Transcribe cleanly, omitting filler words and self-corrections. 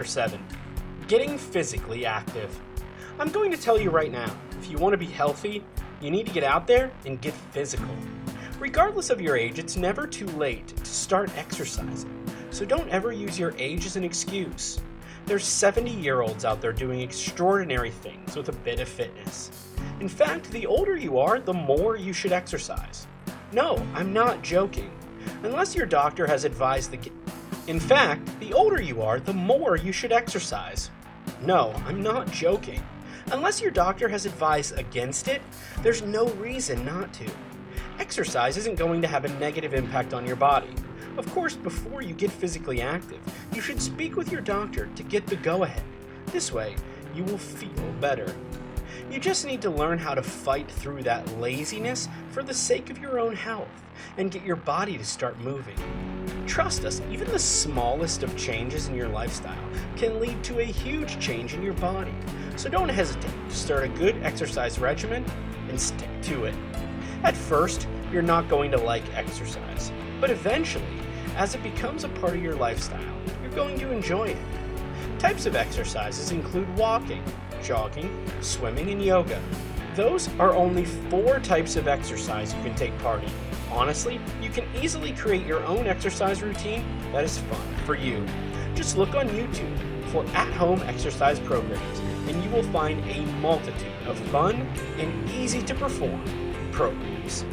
Chapter 7, Getting Physically Active. I'm going to tell you right now, if you want to be healthy, you need to get out there and get physical. Regardless of your age, it's never too late to start exercising, so don't ever use your age as an excuse. There's 70-year-olds out there doing extraordinary things with a bit of fitness. In fact, the older you are, the more you should exercise. No, I'm not joking. Unless your doctor has advised In fact, the older you are, the more you should exercise. No, I'm not joking. Unless your doctor has advised against it, there's no reason not to. Exercise isn't going to have a negative impact on your body. Of course, before you get physically active, you should speak with your doctor to get the go-ahead. This way, you will feel better. You just need to learn how to fight through that laziness for the sake of your own health and get your body to start moving. Trust us, even the smallest of changes in your lifestyle can lead to a huge change in your body. So don't hesitate to start a good exercise regimen and stick to it. At first, you're not going to like exercise, but eventually, as it becomes a part of your lifestyle, you're going to enjoy it. Types of exercises include walking, jogging, swimming, and yoga. Those are only 4 types of exercise you can take part in. Honestly, you can easily create your own exercise routine that is fun for you. Just look on YouTube for at-home exercise programs, and you will find a multitude of fun and easy-to-perform programs.